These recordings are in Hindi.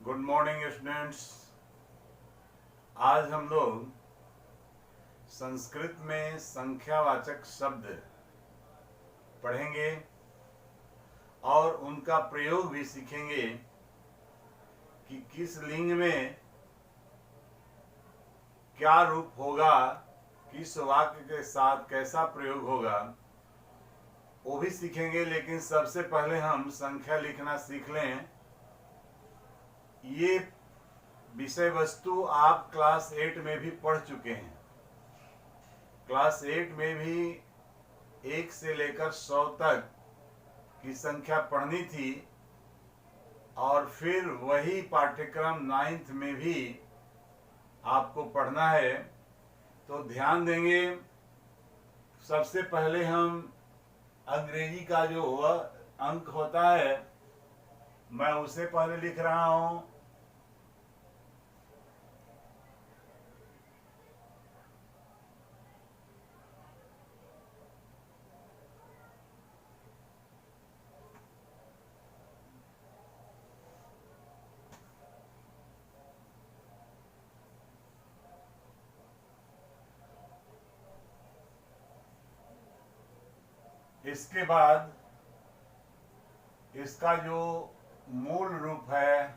Good morning students. आज हम लोग संस्कृत में संख्यावाचक शब्द पढ़ेंगे और उनका प्रयोग भी सीखेंगे कि किस लिंग में क्या रूप होगा, किस वाक्य के साथ कैसा प्रयोग होगा, वो भी सीखेंगे। लेकिन सबसे पहले हम संख्या लिखना सीख लें। ये विषय वस्तु आप क्लास 8 में भी पढ़ चुके हैं। क्लास 8 में भी 1 से लेकर 100 तक की संख्या पढ़नी थी और फिर वही पाठ्यक्रम 9th में भी आपको पढ़ना है। तो ध्यान देंगे। सबसे पहले हम अंग्रेजी का जो अंक होता है मैं उसे पहले लिख रहा हूं। इसके बाद इसका जो मूल रूप है,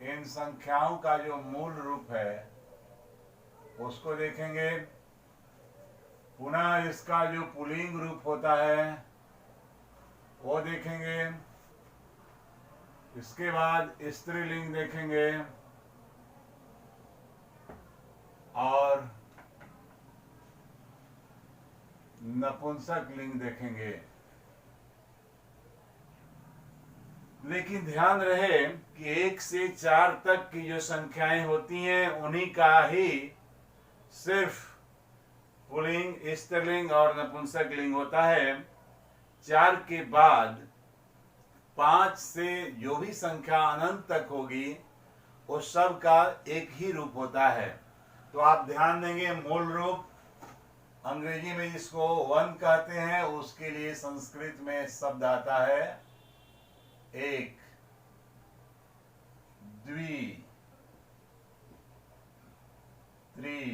इन संख्याओं का जो मूल रूप है उसको देखेंगे। पुनः इसका जो पुल्लिंग रूप होता है वो देखेंगे। इसके बाद स्त्रीलिंग देखेंगे और नपुंसक लिंग देखेंगे। लेकिन ध्यान रहे कि 1 से 4 तक की जो संख्याएं होती हैं उन्हीं का ही सिर्फ पुल्लिंग, स्त्रीलिंग और नपुंसक लिंग होता है। 4 के बाद 5 से जो भी संख्या अनंत तक होगी उस सब का एक ही रूप होता है। तो आप ध्यान देंगे, मूल रूप अंग्रेजी में जिसको 1 कहते हैं उसके लिए संस्कृत में शब्द आता है 1, द्वि, त्रि,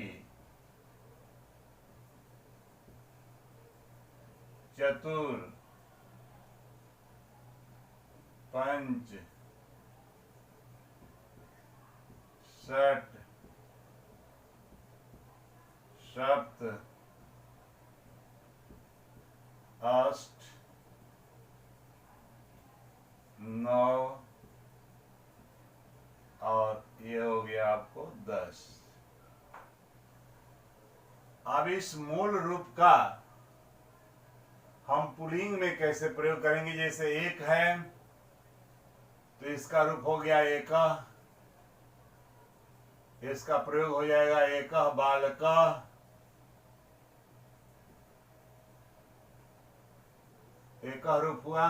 चतुर, पंच, षट, सप्त, अष्ट, 9 और ये हो गया आपको 10। अब इस मूल रूप का हम पुल्लिंग में कैसे प्रयोग करेंगे। जैसे 1 है तो इसका रूप हो गया एक, इसका प्रयोग हो जाएगा एक बालक, एक रूप हुआ।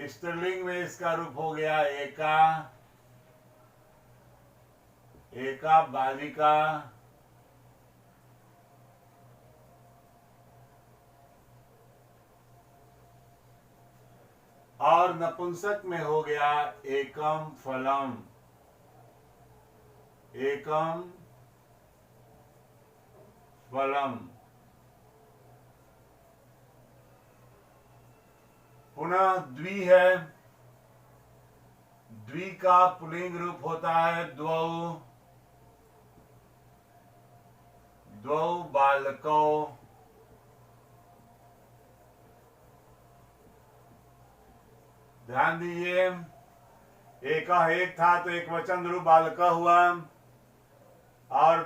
स्त्रीलिंग में इसका रूप हो गया एका, एका बालिका, और नपुंसक में हो गया एकम फलम, एकम फलम। पुनः द्वि है, द्वि का पुल्लिंग रूप होता है द्वौ, द्वौ बालकौ, ध्यान दीजिए। एक था तो एक वचन रूप बालक हुआ और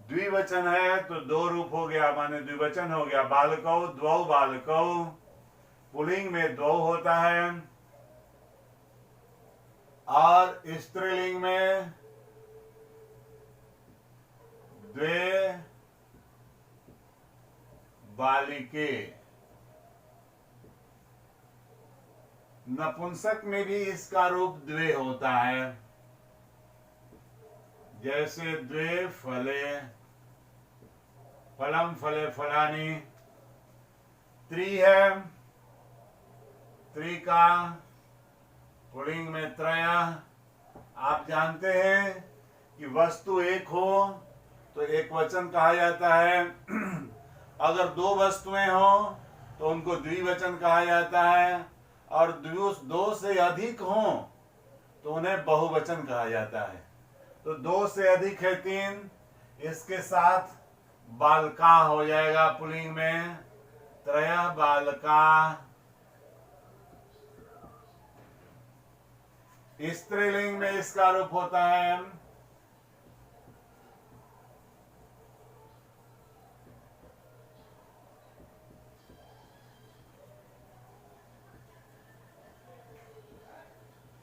द्विवचन है तो 2 रूप हो गया, माने द्विवचन हो गया बालकौ, द्वौ बालकौ। पुल्लिंग में 2 होता है और स्त्रीलिंग में द्वे बालिके। नपुंसक में भी इसका रूप द्वे होता है, जैसे द्वे फले फलम फले फलानी, त्रि है, त्रि का पुल्लिंग में त्रय। आप जानते हैं कि वस्तु एक हो तो एक वचन कहा जाता है, अगर दो वस्तुएं हो तो उनको द्विवचन कहा जाता है, और दो से अधिक हो तो उन्हें बहुवचन कहा जाता है। तो दो से अधिक है तीन, इसके साथ बालका हो जाएगा पुल्लिंग में, त्रय बालका। स्त्रीलिंग में इसका रूप होता है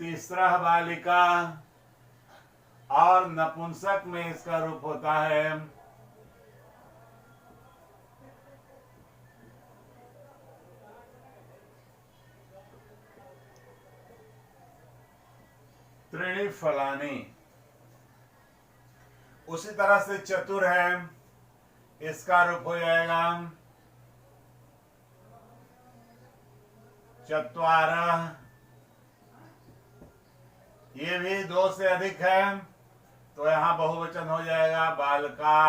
तीसरा बालिका, और नपुंसक में इसका रूप होता है त्रीणि फलानी। उसी तरह से चतुर है, इसका रूप हो जाएगा चत्वारः। ये भी दो से अधिक है तो यहां बहुवचन हो जाएगा बालका।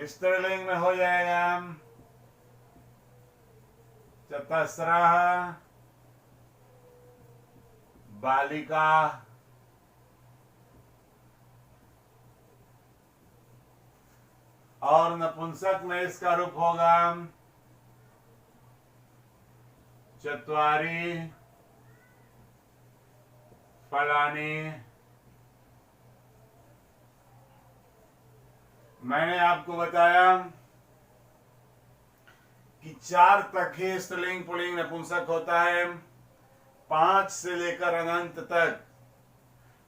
स्त्रीलिंग में हो जाएगा चतस्रः बालिका। और नपुंसक में इसका रूप होगा चत्वारि फलानी। मैंने आपको बताया कि 4 तक ही स्त्रीलिंग पुल्लिंग नपुंसक होता है, 5 से लेकर अनंत तक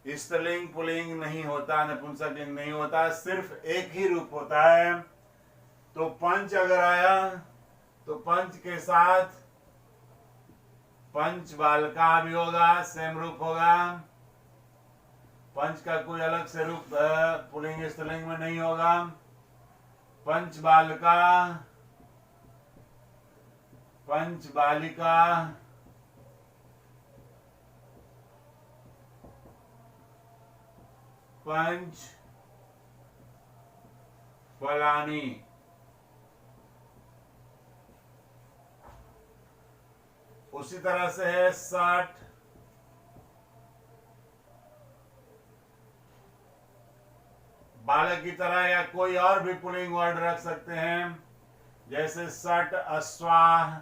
स्त्रीलिंग पुल्लिंग नहीं होता, नपुंसक लिंग नहीं होता, सिर्फ एक ही रूप होता है। तो पंच अगर आया तो पंच के साथ पंच बालका भी होगा, सेम रूप होगा। पंच का कोई अलग से रूप पुल्लिंग स्त्रीलिंग में नहीं होगा। पंच बालका, पंच बालिका, पंच फलानी। उसी तरह से है 60 बालक की तरह, या कोई और भी पुल्लिंग वर्ड रख सकते हैं, जैसे 60 अश्वाह,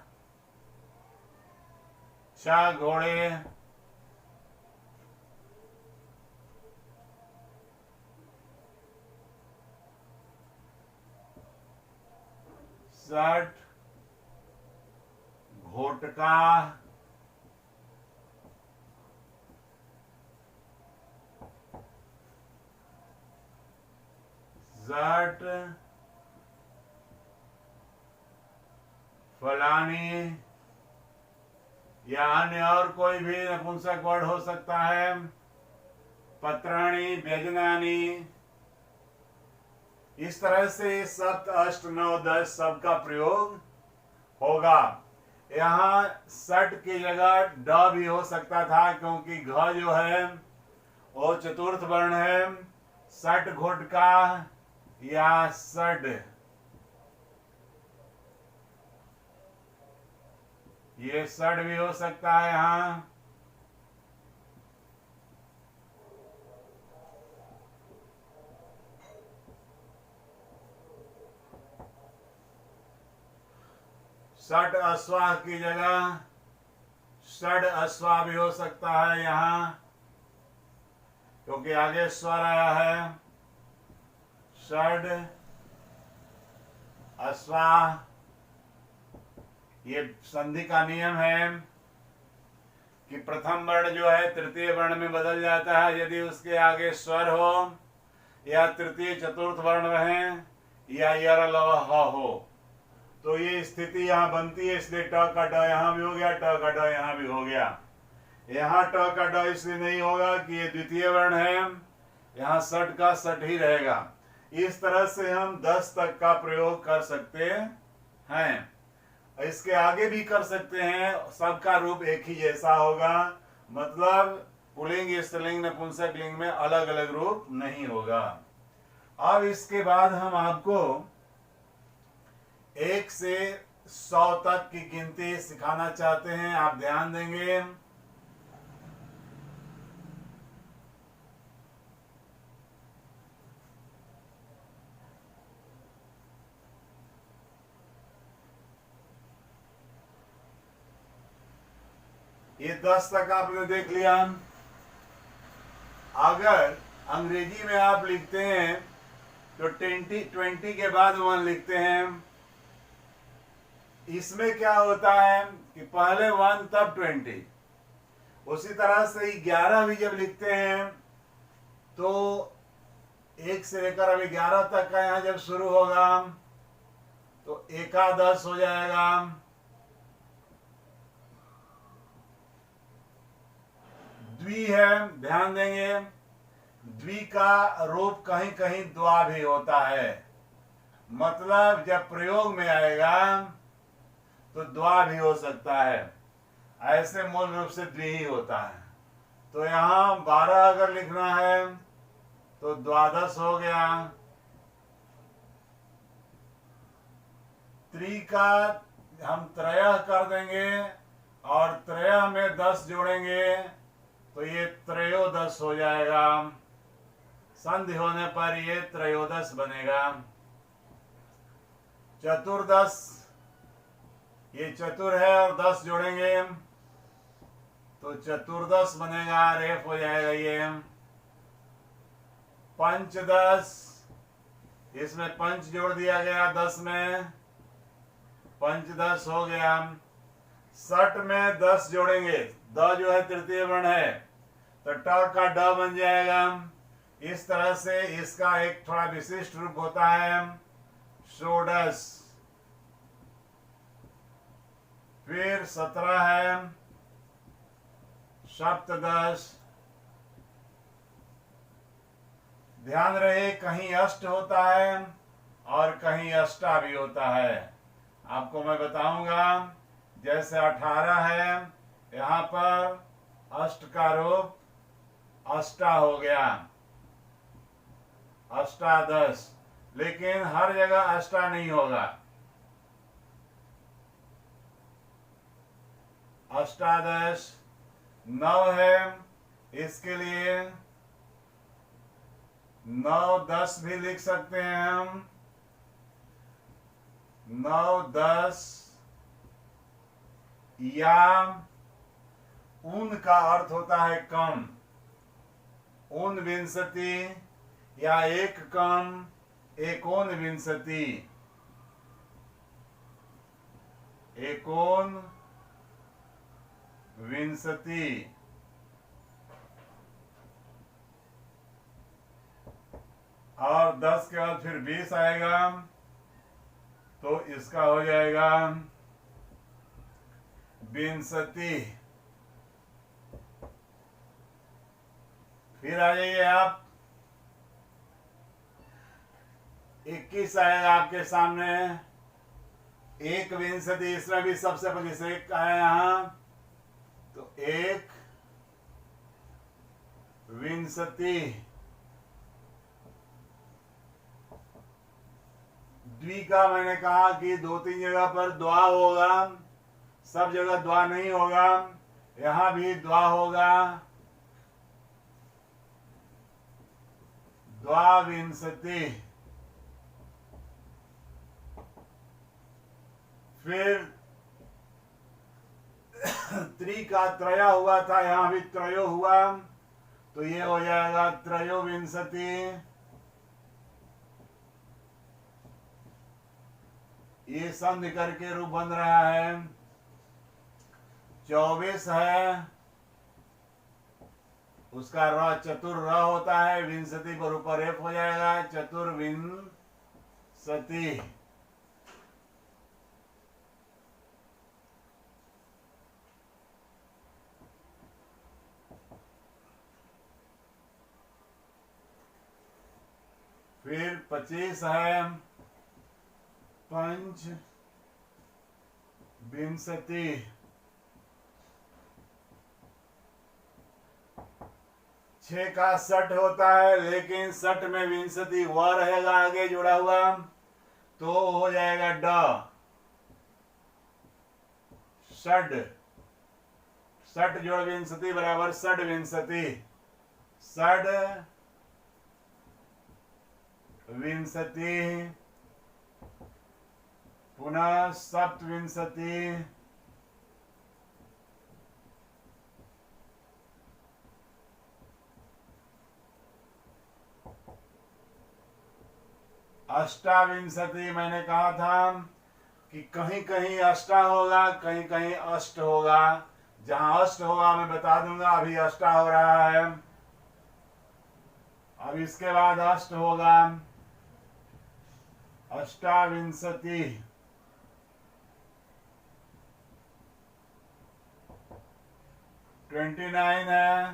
6 घोड़े, 60 घोटका, 60 फलानी, या अन्य और कोई भी नपुंसक वर्ड हो सकता है, पत्राणी, व्यजनानी। इस तरह से 7 8 9 10 सब का प्रयोग होगा। यहाँ सट की जगह ड भी हो सकता था, क्योंकि घ जो है वो चतुर्थ वर्ण है। सट घोटका या सड, ये सड भी हो सकता है यहाँ। षड अश्वाह की जगह षड अश्वाह भी हो सकता है यहाँ, क्योंकि आगे स्वर आया है। षड अश्वाह, ये संधि का नियम है कि प्रथम वर्ण जो है तृतीय वर्ण में बदल जाता है यदि उसके आगे स्वर हो, या तृतीय चतुर्थ वर्ण रहे, या यर लव ह हो, तो ये स्थिति यहाँ बनती है, इसलिए ट का ड यहाँ भी हो गया, ट का ड यहाँ भी हो गया। यहाँ ट का ड इसलिए नहीं होगा कि ये द्वितीय वर्ण है, यहाँ सट का सट ही रहेगा। इस तरह से हम 10 तक का प्रयोग कर सकते हैं। इसके आगे भी कर सकते हैं, सबका रूप एक ही जैसा होगा, मतलब पुल्लिंग स्त्रीलिंग नपुंसक लिंग में अलग अलग रूप नहीं होगा। अब इसके बाद हम आपको 1 से 100 तक की गिनती सिखाना चाहते हैं। आप ध्यान देंगे। ये 10 तक आपने देख लिया। अगर अंग्रेजी में आप लिखते हैं तो 20 के बाद 1 लिखते हैं। इसमें क्या होता है कि पहले 1 तब 20। उसी तरह से 11 भी जब लिखते हैं तो 1 से लेकर अभी 11 तक का यहां जब शुरू होगा तो एकादश हो जाएगा। द्वि है, ध्यान देंगे, द्वि का रूप कहीं कहीं द्वा भी होता है, मतलब जब प्रयोग में आएगा तो द्वा भी हो सकता है। ऐसे मूल रूप से द्वि ही होता है। तो यहाँ 12 अगर लिखना है तो द्वादश हो गया। त्रि का हम त्रयः कर देंगे और त्रयः में 10 जोड़ेंगे तो ये त्रयोदश हो जाएगा। संधि होने पर ये त्रयोदश बनेगा। चतुर्दश, ये चतुर है और 10 जोड़ेंगे तो चतुर्दश बनेगा, रेफ हो जाएगा ये। पंचदश, इसमें पंच जोड़ दिया गया 10 में, पंचदश हो गया। सट में 10 जोड़ेंगे, द जो है तृतीय वर्ण है तो ट का ड बन जाएगा। इस तरह से इसका एक थोड़ा विशिष्ट रूप होता है षोडश। फिर 17 है सप्तदश। ध्यान रहे कहीं अष्ट होता है और कहीं अष्टा भी होता है। आपको मैं बताऊंगा। जैसे 18 है, यहां पर अष्ट का रूप अष्टा हो गया, अष्टादश। लेकिन हर जगह अष्टा नहीं होगा। अष्टादश। 9 है, इसके लिए 9 10 भी लिख सकते हैं हम। 9 10 या ऊन का अर्थ होता है कम, ऊन विंशति या एक कम, एकोन विंशति, एकोन विंशति। और 10 के बाद फिर 20 आएगा तो इसका हो जाएगा विंशति। फिर आ जाइए आप, 21 आएगा आपके सामने। एक विंशति, इसमें भी सबसे पहले से एक आया यहां तो एक विंशति। द्वि का मैंने कहा कि 2-3 जगह पर द्वा होगा, सब जगह द्वा नहीं होगा, यहां भी द्वा होगा। द्वाविंशति। फिर त्रि का त्रया हुआ था, यहां भी त्रयो हुआ तो ये हो जाएगा त्रयोविंशति। ये संधि करके रूप बन रहा है। 24 है, उसका र चतुर र होता है, विंशति पर ऊपर एफ हो जाएगा, चतुर्विंशति। फिर 25 है पंच विंशति, 6 का 60 होता है, लेकिन 60 में विंशति वह रहेगा आगे जुड़ा हुआ, तो हो जाएगा ड, षड, 60 जोड़ विंशति बराबर षड विंशति, षड विंशति, पुनः सप्तविंशति, अष्टाविंशति। मैंने कहा था कि कहीं कहीं अष्टा होगा, कहीं कहीं अष्ट होगा। जहां अष्ट होगा मैं बता दूंगा, अभी अष्टा हो रहा है, अब इसके बाद अष्ट होगा, अष्टाविंशति। ट्वेंटी 29 है,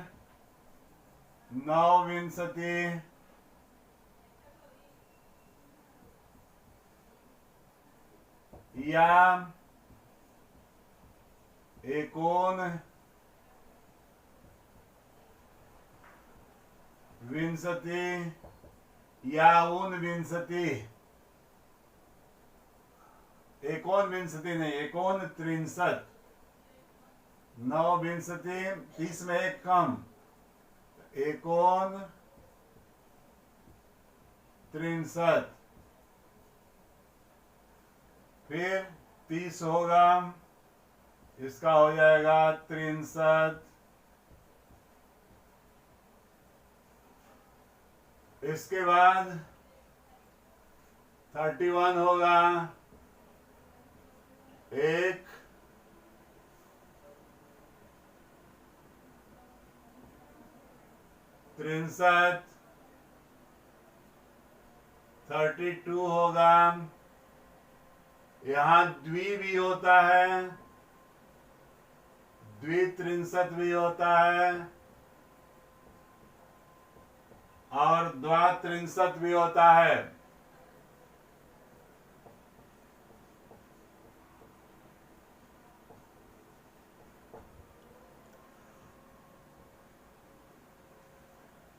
नवविंशति, या एकोन विंशति, या ऊनविंशति, एकोन विंशति नहीं, एकोन 63, नवविंशति 30 में एक कम, एकोन 63, फिर 30 होगा, इसका हो जाएगा 63, इसके बाद 31 होगा, एक, तिरसठ, 32 होगा, यहां द्वि भी होता है, द्वित्रिंशत भी होता है, और द्वात्रिंशत भी होता है।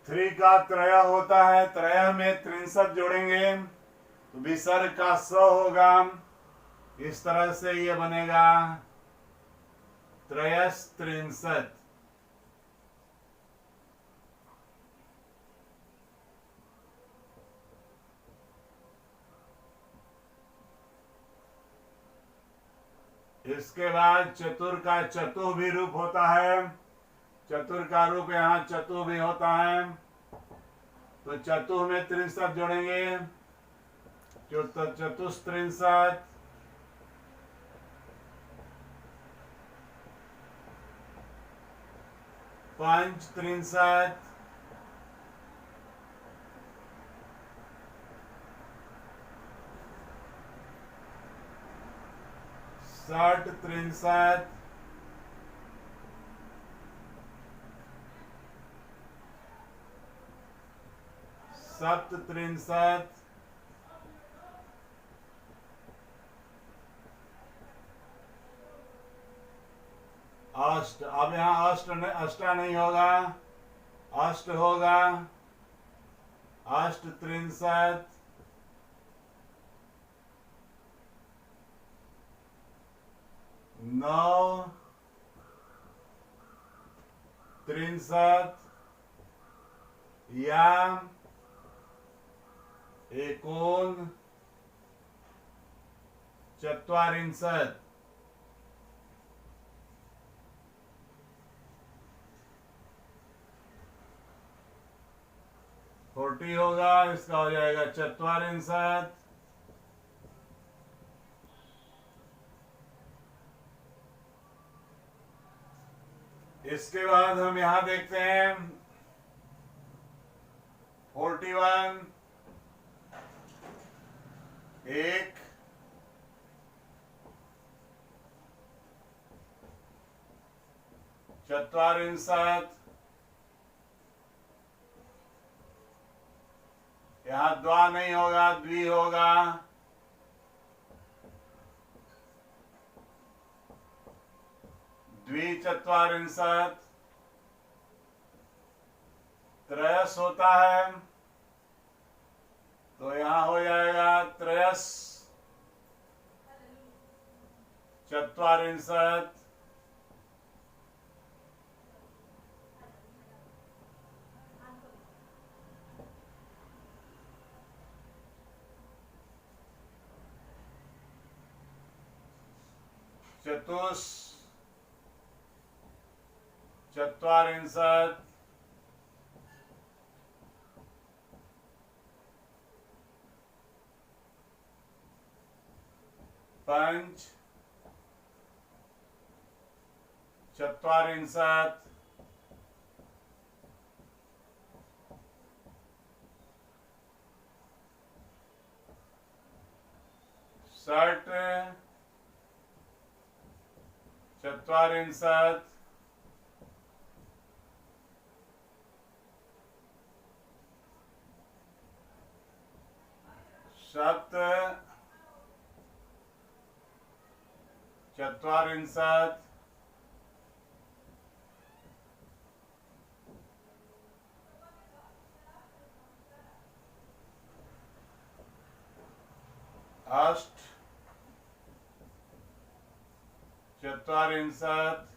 थ्री का त्रय होता है, त्रय में 63 जोड़ेंगे तो विसर्ग का स होगा, इस तरह से ये बनेगा त्रयस्त्रिंशत। इसके बाद चतुर का चतु भी रूप होता है, चतुर का रूप यहाँ चतु भी होता है, तो चतु में 63 जोड़ेंगे, चतुस्त्रिंशत, पंचत्रिंशत, षट्त्रिंशत, सप्तत्रिंशत, अष्ट। अब यहाँ अष्टा नहीं होगा, अष्ट होगा, अष्टत्रिंशत, नौ त्रिंशत, या एकोन चत्वारिंशत। फोर्टी होगा, इसका हो जाएगा चत्वारिंशत, इसके बाद हम यहां देखते हैं 41, एक, चत्वारिंशत, यहां द्वा नहीं होगा, द्वि होगा। द्विचत्वारिंशत्, त्रयस होता है तो यहां हो जाएगा त्रयस चत्वारिंशत्। चतुस् चत्वारिंशत्। पंच चत्वारिंशत्। षट् चत्वारिंशत्। सप्त चत्वारिंशत्। अष्ट चत्वारिंशत्।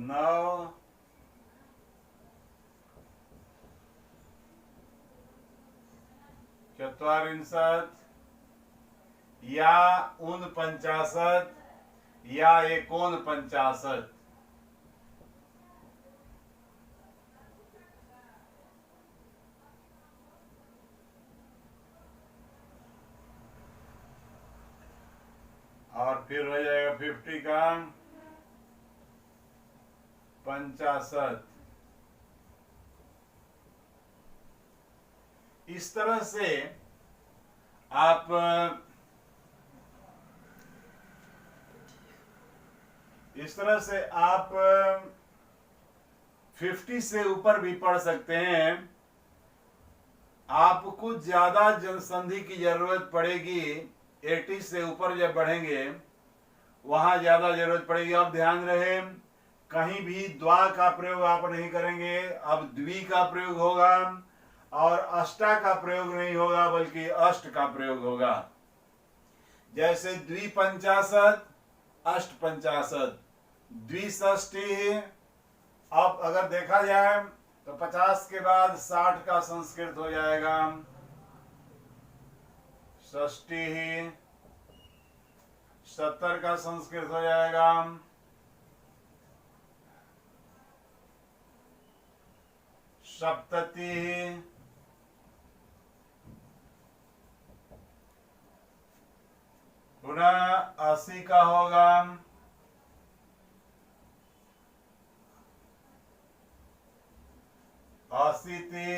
नव चत्वारिंशत् या 49 या 49। और फिर हो जाएगा 50 का 65। इस तरह से आप इस तरह से आप 50 से ऊपर भी पढ़ सकते हैं। आपको ज्यादा जनसंधि की जरूरत पड़ेगी 80 से ऊपर जब बढ़ेंगे वहां ज्यादा जरूरत पड़ेगी। अब ध्यान रहे कहीं भी द्वा का प्रयोग आप नहीं करेंगे, अब द्वि का प्रयोग होगा और अष्टा का प्रयोग नहीं होगा बल्कि अष्ट का प्रयोग होगा। जैसे द्विपंचाशत अष्टपंचाशत, द्विषष्टि। अब अगर देखा जाए तो 50 के बाद 60 का संस्कृत हो जाएगा षष्टि। 70 का संस्कृत हो जाएगा सप्तति। पुनः 80 का होगा अशीति।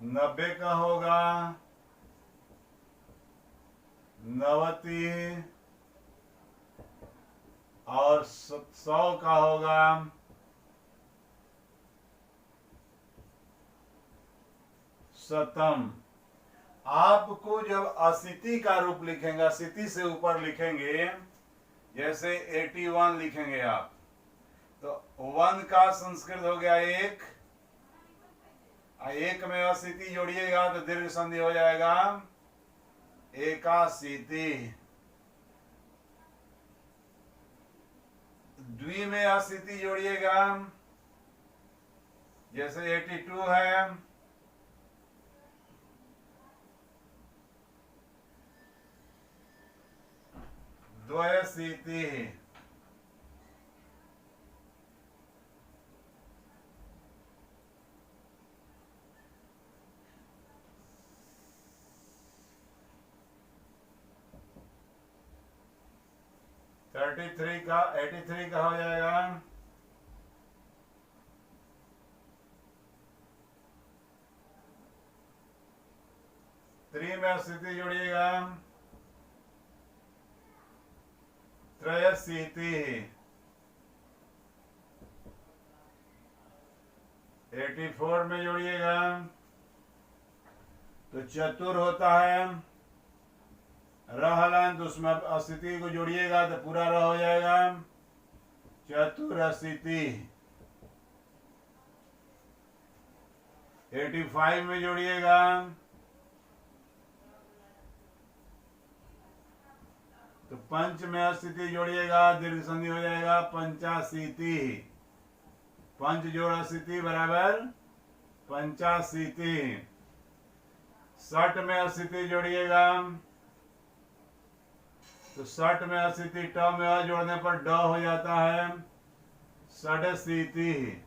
90 का होगा नवति और 100 का होगा शतम। आपको जब अशीति का रूप लिखेंगे, अशीति से ऊपर लिखेंगे, जैसे 81 लिखेंगे आप, तो 1 का संस्कृत हो गया 1, 1 में अशीति जोड़िएगा तो दीर्घ संधि हो जाएगा एकाशीति। द्वि में अशीति जोड़िएगा, जैसे 82 है, द्वयशीति। थ्री का 83 का हो जाएगा थ्री में स्थिति जोड़िएगा त्रयशीतिः 84 में जोड़िएगा तो चतुर होता है, रहलन तो उसमें अस्थिति को जोड़िएगा तो पूरा रह हो जाएगा, चतुरशीति। 85 में जोड़िएगा तो पंच में अस्थिति जोड़िएगा, दीर्घ संधि हो जाएगा, पंचाशीति। पंच जोड़ अस्थिति बराबर पंचाशीति। 60 में अस्थिति जोड़िएगा तो 60 में अस्थिति ट में अ जोड़ने पर ड हो जाता है, षडशीति।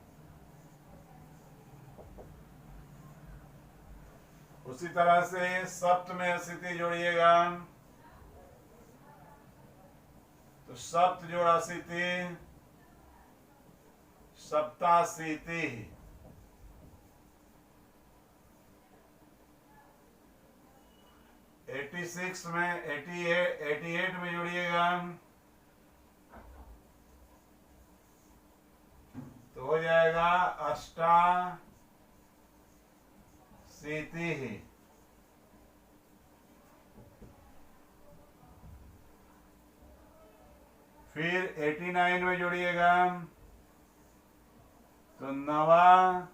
उसी तरह से सप्त में अस्थिति जोड़िएगा तो सप्त जोड़ अस्थिति सप्ताशीति। 86 में 88 में जोड़िएगा तो हो जाएगा अष्टाशीति। फिर 89 में जोड़िएगा तो नवाशीति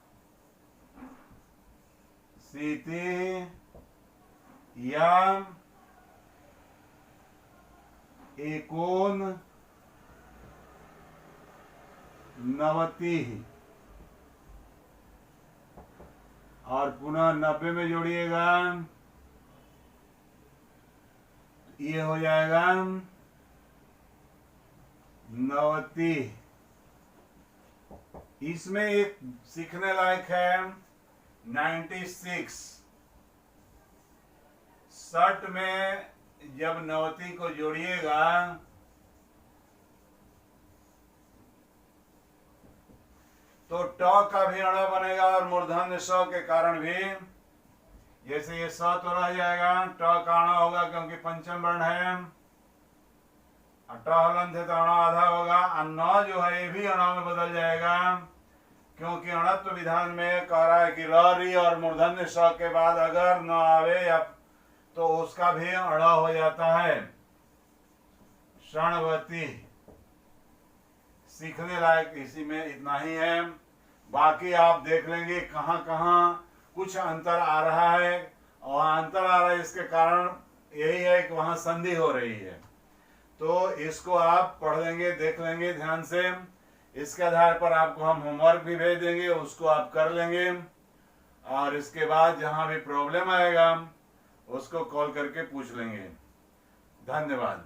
या एकोननवति। और पुनः 90 में जोड़िएगा ये हो जाएगा नवति। इसमें एक सीखने लायक है 96। 60 में जब नवति को जोड़िएगा तो ट का भी अण बनेगा और मूर्धन्य स के कारण भी, जैसे ये स तो रह जाएगा, ट का अण होगा क्योंकि पंचम वर्ण है, ट हलंत है तो अण आधा होगा, और न जो है ये भी अण में बदल जाएगा क्योंकि अणत्व विधान में कह रहा है कि र री और मूर्धन्य स के बाद अगर न आवे या तो उसका भी अण हो जाता है, क्षणवती। सीखने लायक इसी में इतना ही है, बाकी आप देख लेंगे कहाँ कहाँ कुछ अंतर आ रहा है, और अंतर आ रहा है इसके कारण यही है कि वहां संधि हो रही है। तो इसको आप पढ़ लेंगे, देख लेंगे ध्यान से, इसके आधार पर आपको हम होमवर्क भी भेज देंगे, उसको आप कर लेंगे, और इसके बाद जहां भी प्रॉब्लम आएगा उसको कॉल करके पूछ लेंगे। धन्यवाद।